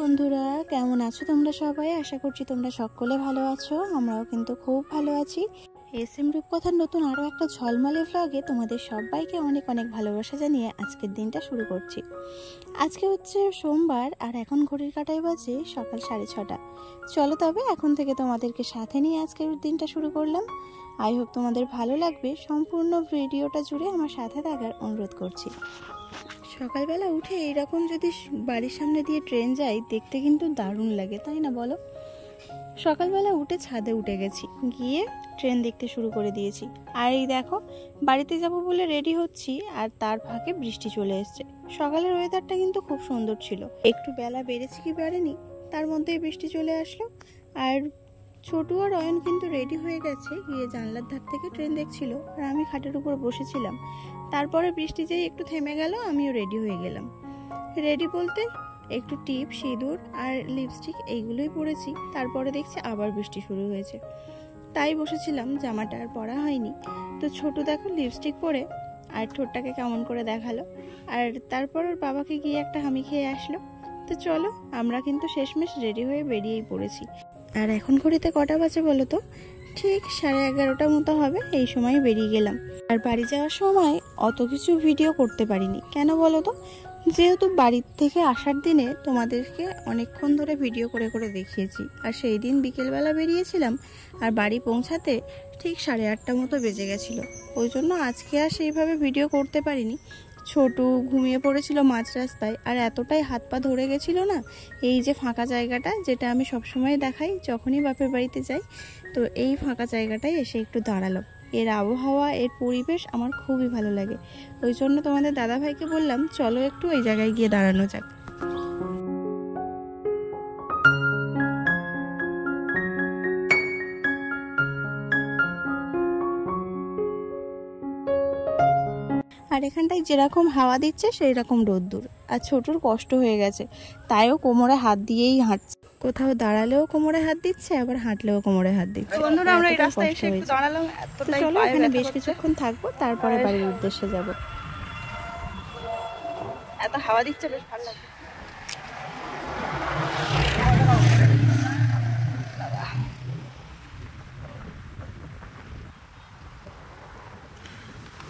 বন্ধুরা, কেমন আছো তোমরা সবাই? আশা করছি তোমরা সকলে ভালো আছো। আমরাও কিন্তু খুব ভালো আছি। এসএম রূপকথার নতুন আরও একটা ঝলমলে ভ্লগে তোমাদের সবাইকে অনেক অনেক ভালোবাসা জানিয়ে আজকের দিনটা শুরু করছি। আজকে হচ্ছে সোমবার আর এখন ঘড়ির কাঁটায় বাজে সকাল 6:30। চলো তবে এখন থেকে তোমাদেরকে সাথে নিয়ে আজকের দিনটা শুরু করলাম। আই হোপ তোমাদের ভালো লাগবে। সম্পূর্ণ ভিডিওটা জুড়ে আমার সাথে থাকার অনুরোধ করছি। সকালবেলা উঠে এইরকম যদি বাড়ির সামনে দিয়ে ট্রেন যায় দেখতে কিন্তু দারুণ লাগে, তাই না বলো? সকালবেলা উঠে ছাদে উঠে গেছি, গিয়ে ট্রেন দেখতে শুরু করে দিয়েছি। আর এই দেখো বাড়িতে যাব বলে রেডি হচ্ছি আর তার ফাঁকে বৃষ্টি চলে এসছে। সকালের ওয়েদারটা কিন্তু খুব সুন্দর ছিল, একটু বেলা বেড়েছে কি বাড়েনি তার মধ্যেই বৃষ্টি চলে আসলো। আর ছোটু আর অয়ন কিন্তু রেডি হয়ে গেছে, গিয়ে জানলার ধার থেকে ট্রেন দেখছিল আর আমি খাটের উপর বসেছিলাম। তারপরে বৃষ্টি যেই একটু থেমে গেল আমিও রেডি হয়ে গেলাম। রেডি বলতে একটু টিপ, সিঁদুর আর লিপস্টিক এইগুলোই পরেছি। তারপরে দেখছি আবার বৃষ্টি শুরু হয়েছে, তাই বসেছিলাম, জামাটা আর পরা হয়নি। তো ছোটু দেখো লিপস্টিক পরে আর ঠোঁটটাকে কেমন করে দেখালো, আর তারপর ওর বাবাকে গিয়ে একটা হামি খেয়ে আসলো। তো চলো আমরা কিন্তু শেষমেশ রেডি হয়ে বেরিয়েই পড়েছি। আর এখন ঘড়িতে কটা বাজে বলো তো? ঠিক 11:30 মতো হবে। এই সময় বেরিয়ে গেলাম। আর বাড়ি যাওয়ার সময় অত কিছু ভিডিও করতে পারিনি, কেন বলো তো? যেহেতু বাড়ির থেকে আসার দিনে তোমাদেরকে অনেকক্ষণ ধরে ভিডিও করে করে দেখিয়েছি, আর সেই দিন বিকেলবেলা বেরিয়েছিলাম আর বাড়ি পৌঁছাতে ঠিক 8:30 মতো বেজে গেছিলো। ওই জন্য আজকে আর সেইভাবে ভিডিও করতে পারিনি। ছোটু ঘুমিয়ে পড়েছিল মাঝ রাস্তায়, আর এতটাই হাত পা ধরে গেছিল না। এই যে ফাঁকা জায়গাটা, যেটা আমি সবসময় দেখাই যখনই বাপের বাড়িতে যাই, তো এই ফাঁকা জায়গাটায় এসে একটু দাঁড়ালো। এর আবহাওয়া, এর পরিবেশ আমার খুবই ভালো লাগে। ওই জন্য তোমাদের দাদাভাইকে বললাম চলো একটু এই জায়গায় গিয়ে দাঁড়ানো যাক। আর এখানটায় যেরকম হাওয়া দিচ্ছে সেই রকম রোদ্দুর। আর ছোটুর কষ্ট হয়ে গেছে, তাইও কোমরে হাত দিয়েই হাঁটছে। কোথাও দাঁড়ালেও কোমরে হাত দিচ্ছে, আবার হাঁটলেও কোমরে হাত দিচ্ছে। বন্ধুরা আমরা এই রাস্তায় এসে একটু দাঁড়ালাম, এতটাই চলো এখানে বেশ কিছুক্ষণ থাকবো, তারপরে বাড়ির উদ্দেশ্যে যাব। এত হাওয়া দিচ্ছে, বেশ ভালো লাগে।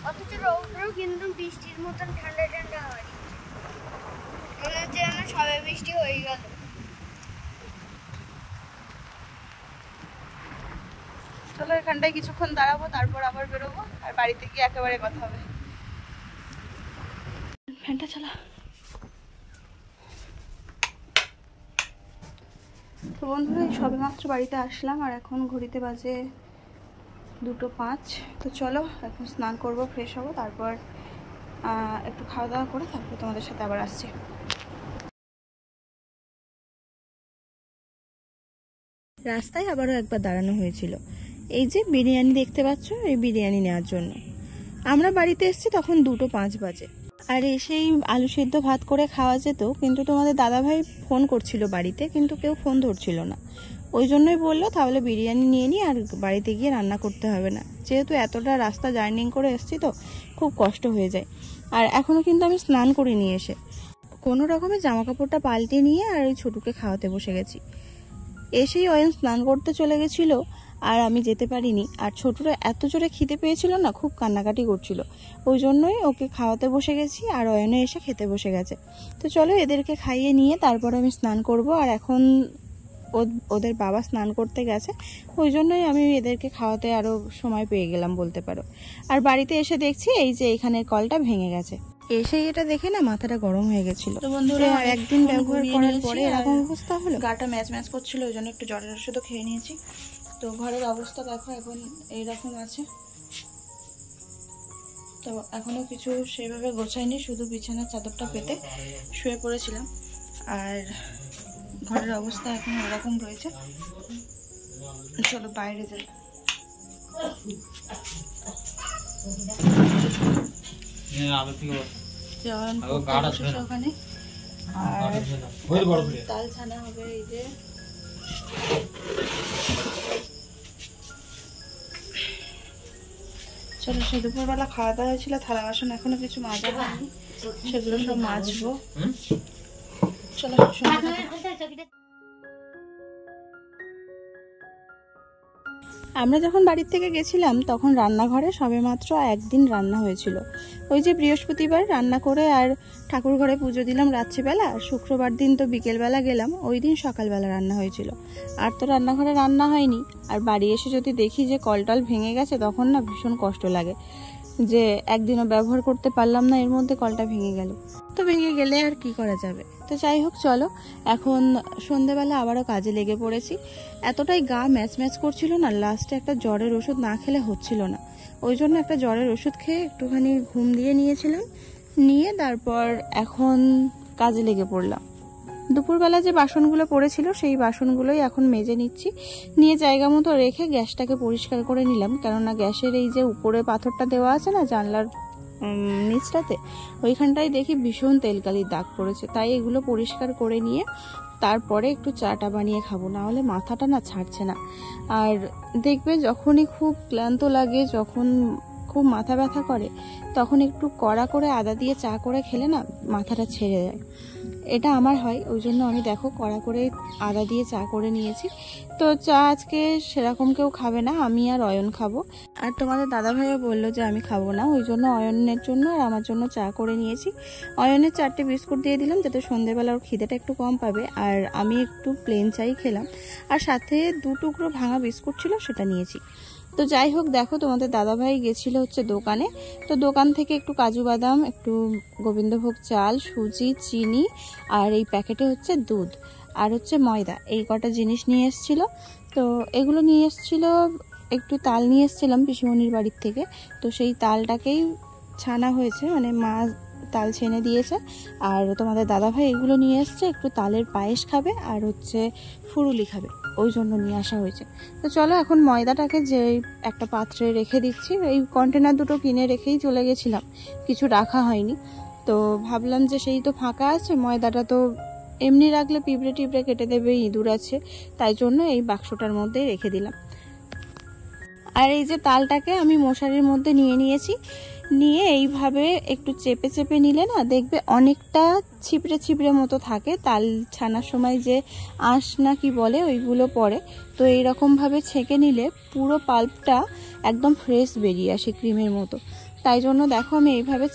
অথচ রৌদ্রও কিন্তু বৃষ্টির মতন ঠান্ডা ঠান্ডা হয়, মনে হচ্ছে যেন সবে বৃষ্টি হয়ে গেল। চলো এখানটায় কিছুক্ষণ দাঁড়াবো, তারপর আবার বেরোবো, আর বাড়িতে গিয়ে একেবারে কথা হবে। ফ্যানটা চালা। তো বন্ধুরা সবে মাত্র বাড়িতে আসলাম, আর এখন ঘড়িতে বাজে 2:05। তো চলো এখন স্নান করবো, ফ্রেশ হবো, তারপর একটু খাওয়া দাওয়া করে তারপর তোমাদের সাথে আবার আসছি। রাস্তায় আবারও একবার দাঁড়ানো হয়েছিল। এই যে বিরিয়ানি দেখতে পাচ্ছ, এই বিরিয়ানি নেওয়ার জন্য। আমরা বাড়িতে এসেছি তখন 2:05 বাজে, আর এসেই আলু সেদ্ধ ভাত করে খাওয়া যেত, কিন্তু তোমাদের দাদাভাই ফোন করছিল বাড়িতে, কিন্তু কেউ ফোন ধরছিল না। ওই জন্যই বললো তাহলে বিরিয়ানি নিয়ে নিই, আর বাড়িতে গিয়ে রান্না করতে হবে না। যেহেতু এতটা রাস্তা জার্নি করে এসেছি তো খুব কষ্ট হয়ে যায়। আর এখনও কিন্তু আমি স্নান করে নিয়ে এসে কোনো রকমের জামা কাপড়টা পাল্টে নিয়ে আর ওই ছোটুকে খাওয়াতে বসে গেছি। এসেই অয়ন স্নান করতে চলে গেছিল আর আমি যেতে পারিনি। আর ছোটুরা এত জোরে খিদে পেয়েছিল না, খুব কান্নাকাটি করছিল। ওই জন্যই ওকে খাওয়াতে বসে গেছি, আর অয়নে এসে খেতে বসে গেছে। তো চলো এদেরকে খাইয়ে নিয়ে তারপরে আমি স্নান করব। আর এখন ওদের বাবা স্নান করতে গেছে, ওই জন্যই আমি এদেরকে খাওয়াতে আরও সময় পেয়ে গেলাম বলতে পারো। আর বাড়িতে এসে দেখছি এই যে এখানের কলটা ভেঙে গেছে। এসেই এটা দেখে না মাথাটা গরম হয়ে গেছিল। তো বন্ধুরা একদিন ব্যবহার করার পরে এরকম অবস্থা হলো, গাটা ম্যাচ ম্যাচ করছিল, ওই জন্য একটু জ্বরের ওষুধও খেয়ে নিয়েছি। তো ঘরের অবস্থা দেখো এখন এইরকম আছে। তো এখনো কিছু সেভাবে গোছাইনি, শুধু বিছানার চাদরটা পেতে শুয়ে পড়েছিলাম। আর ঘরের অবস্থা এখন এরকম রয়েছে। চলো বাইরে যাই। ওখানে আর ডাল ছানা হবে। এই যে চলো, সে দুপুরবেলা খাওয়া দাওয়া হয়েছিল, থালা বাসন এখনো কিছু মাজা হয়নি, সেগুলো সব মাজবো। চলো আমরা যখন বাড়ির থেকে গেছিলাম তখন রান্নাঘরে সবেমাত্র একদিন রান্না হয়েছিল। ওই যে বৃহস্পতিবার রান্না করে আর ঠাকুর ঘরে পুজো দিলাম রাত্রিবেলা, আর শুক্রবার দিন তো বিকেলবেলা গেলাম, ওই দিন সকালবেলা রান্না হয়েছিল। আর তো রান্নাঘরে রান্না হয়নি। আর বাড়ি এসে যদি দেখি যে কলটল ভেঙে গেছে তখন না ভীষণ কষ্ট লাগে যে একদিনও ব্যবহার করতে পারলাম না, এর মধ্যে কলটা ভেঙে গেল। তো ভেঙে গেলে আর কি করা যাবে। তো যাই হোক চলো, এখন সন্ধেবেলা আবারও কাজে লেগে পড়েছি। এতটাই গা ম্যাচ ম্যাচ করছিল না, লাস্টে একটা জ্বরের ওষুধ না খেলে হচ্ছিল না, ওই জন্য একটা জ্বরের ওষুধ খেয়ে একটুখানি ঘুম দিয়ে নিয়েছিলাম, নিয়ে তারপর এখন কাজে লেগে পড়লাম। দুপুরবেলা যে বাসনগুলো পড়েছিল সেই বাসনগুলোই এখন মেজে নিচ্ছি, নিয়ে জায়গা মতো রেখে গ্যাসটাকে পরিষ্কার করে নিলাম। কেননা গ্যাসের এই যে উপরে পাথরটা দেওয়া আছে না জানলার নিচটাতে, ওইখানটায় দেখি ভীষণ তেলকালির দাগ পড়েছে, তাই এগুলো পরিষ্কার করে নিয়ে তারপরে একটু চাটা বানিয়ে খাবো, না হলে মাথাটা না ছাড়ছে না। আর দেখবে যখনই খুব ক্লান্ত লাগে, যখন খুব মাথা ব্যথা করে, তখন একটু কড়া করে আদা দিয়ে চা করে খেলে না মাথাটা ছেড়ে যায়। এটা আমার হয়, ওই জন্য আমি দেখো কড়া করে আদা দিয়ে চা করে নিয়েছি। তো চা আজকে সেরকম কেউ খাবে না, আমি আর অয়ন খাবো। আর তোমাদের দাদা ভাইও বললো যে আমি খাবো না, ওই জন্য অয়নের জন্য আর আমার জন্য চা করে নিয়েছি। অয়নের 4টে বিস্কুট দিয়ে দিলাম যাতে সন্ধ্যেবেলা ওর খিদেটা একটু কম পাবে, আর আমি একটু প্লেন চাই খেলাম, আর সাথে 2 টুকরো ভাঙা বিস্কুট ছিল সেটা নিয়েছি। তো যাই হোক দেখো, তোমাদের দাদাভাই গেছিল হচ্ছে দোকানে, তো দোকান থেকে একটু কাজু বাদাম, একটু গোবিন্দভোগ চাল, সুজি, চিনি, আর এই প্যাকেটে হচ্ছে দুধ, আর হচ্ছে ময়দা, এই কটা জিনিস নিয়ে এসেছিল। তো এগুলো নিয়ে এসেছিল, একটু তাল নিয়ে এসেছিলাম পিসিমণির বাড়ির থেকে, তো সেই তালটাকেই ছানা হয়েছে, মানে মা তাল ছেনে দিয়েছে। আর তোমাদের দাদাভাই এগুলো নিয়ে এসছে, একটু তালের পায়েস খাবে আর হচ্ছে ফুরুলি খাবে, ওই জন্য নিয়ে আসা হয়েছে। তো চলো এখন ময়দাটাকে যে একটা পাত্রে রেখে দিচ্ছি, এই কন্টেনার দুটো কিনে রেখেই চলে গেছিলাম, কিছু রাখা হয়নি। তো ভাবলাম যে সেই তো ফাঁকা আছে, ময়দাটা তো এমনি রাখলে পিঁপড়ে টিপড়ে কেটে দেবে, ইঁদুর আছে, তাই জন্য এই বাক্সটার মধ্যেই রেখে দিলাম। আর এই যে তালটাকে আমি মশারির মধ্যে নিয়ে নিয়েছি, নিয়ে এইভাবে একটু চেপে চেপে নিলে না দেখবে অনেকটা ছিপড়ে ছিপড়ে মতো থাকে, তাল ছানার সময় যে আঁশ না কি বলে ওইগুলো পড়ে। তো এইরকমভাবে ছেঁকে নিলে পুরো পাল্পটা একদম ফ্রেশ বেরিয়ে আসে ক্রিমের মতো, তাই জন্য দেখো আমি এইভাবে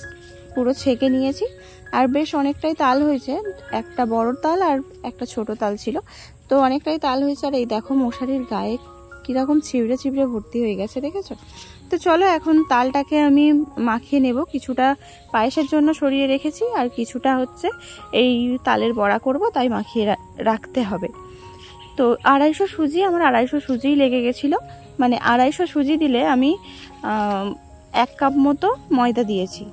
পুরো ছেঁকে নিয়েছি। আর বেশ অনেকটাই তাল হয়েছে, একটা বড় তাল আর একটা ছোট তাল ছিল, তো অনেকটাই তাল হয়েছে। আর এই দেখো মশারির গায়ে কিরকম ছিবড়ে ছিবড়ে ভর্তি হয়ে গেছে, দেখেছো? তো চলো এখন তালটাকে আমি মাখিয়ে নেব, কিছুটা পায়েসের জন্য সরিয়ে রেখেছি আর কিছুটা হচ্ছে এই তালের বড়া করব, তাই মাখিয়ে রাখতে হবে। তো 250 সুজি, আমার 250 সুজিই লেগে গেছিলো, মানে 250 সুজি দিলে আমি 1 কাপ মতো ময়দা দিয়েছি,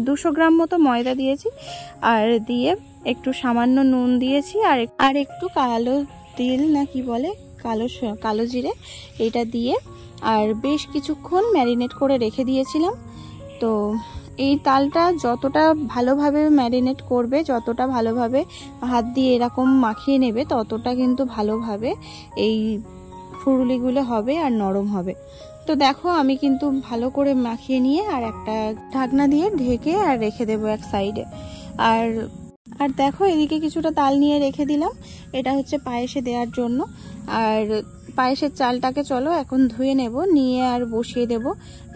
200 গ্রাম মতো ময়দা দিয়েছি, আর দিয়ে একটু সামান্য নুন দিয়েছি, আর একটু কালো তিল না কি বলে, কালো জিরে, এটা দিয়ে আর বেশ কিছুক্ষণ ম্যারিনেট করে রেখে দিয়েছিলাম। তো এই তালটা যতটা ভালোভাবে ম্যারিনেট করবে, যতটা ভালোভাবে হাত দিয়ে এরকম মাখিয়ে নেবে, ততটা কিন্তু ভালোভাবে এই ফুরুলিগুলো হবে আর নরম হবে। তো দেখো আমি কিন্তু ভালো করে মাখিয়ে নিয়ে আর একটা ঢাকনা দিয়ে ঢেকে আর রেখে দেবো এক সাইডে। আর দেখো এদিকে কিছুটা তাল নিয়ে রেখে দিলাম, এটা হচ্ছে পায়েসে দেওয়ার জন্য। আর পায়েসের চালটাকে চলো এখন ধুয়ে নেব, নিয়ে আর বসিয়ে দেব।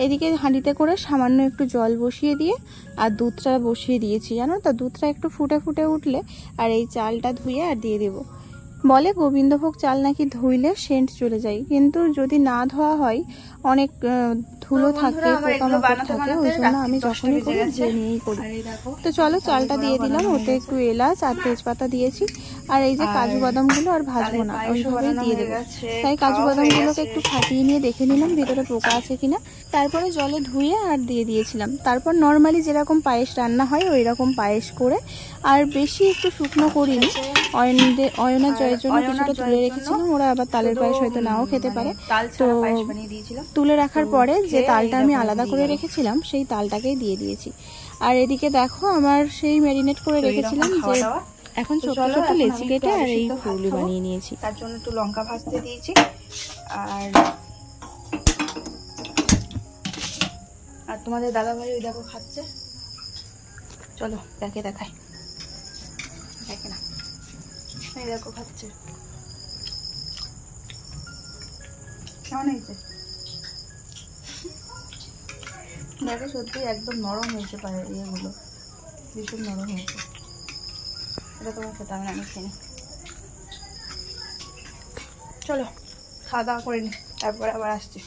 এদিকে হাঁড়িতে করে সামান্য একটু জল বসিয়ে দিয়ে আর দুধটা বসিয়ে দিয়েছি, জানো তো, দুধটা একটু ফুটে ফুটে উঠলে আর এই চালটা ধুয়ে আর দিয়ে দেবো। বলে গোবিন্দভোগ চাল নাকি ধুইলে সেন্ট চলে যায়, কিন্তু যদি না ধোয়া হয় অনেক ধুলো থাকে, পোকামাকড় থাকে, ওই জন্য আমি যখনই করি ধুয়ে নিয়েই করি। তো চলো চালটা দিয়ে দিলাম, ওতে একটু এলাচ আর তেজপাতা দিয়েছি। আর এই যে কাজু বাদামগুলো আর ভাজবো না, ওইভাবেই দিয়ে দেবো। তাই কাজু বাদামগুলোকে একটু ফাটিয়ে নিয়ে দেখে নিলাম ভিতরে পোকা আছে কিনা, তারপরে জলে ধুয়ে আর দিয়ে দিয়েছিলাম। তারপর নর্মালি যেরকম পায়েস রান্না হয় ওই রকম পায়েস করে, আর বেশি একটু শুকনো করিনি, অয়নের জয়ের জন্য কিছুটা তুলে রেখেছিলাম, ওরা আবার তালের পায়েস হয়তো নাও খেতে পারে। তো তুলে রাখার পরে যে তালটা আমি আলাদা করে রেখেছিলাম সেই তালটাকেই দিয়ে দিয়েছি। আর এদিকে দেখো আমার সেই ম্যারিনেট করে রেখেছিলাম যে এখন ছোট ছোট লেচি কেটে আর এই ফুললি বানিয়ে নিয়েছি, তার জন্য একটু লঙ্কা ভাজতে দিয়েছি। আর তোমাদের দাদাভাই ওই দেখো খাচ্ছে, চলো দেখে দেখাই, দেখেন এই দেখো খাচ্ছে। কেমন হয়েছে দেখো? সত্যি একদম নরম হয়েছে পায়ের ইয়েগুলো, ভীষণ নরম হয়েছে। এটা তোমার খেতে হবে না, আমি খেয়ে নিই। চলো খাওয়া দাওয়া করে নি, তারপরে আবার আসছি।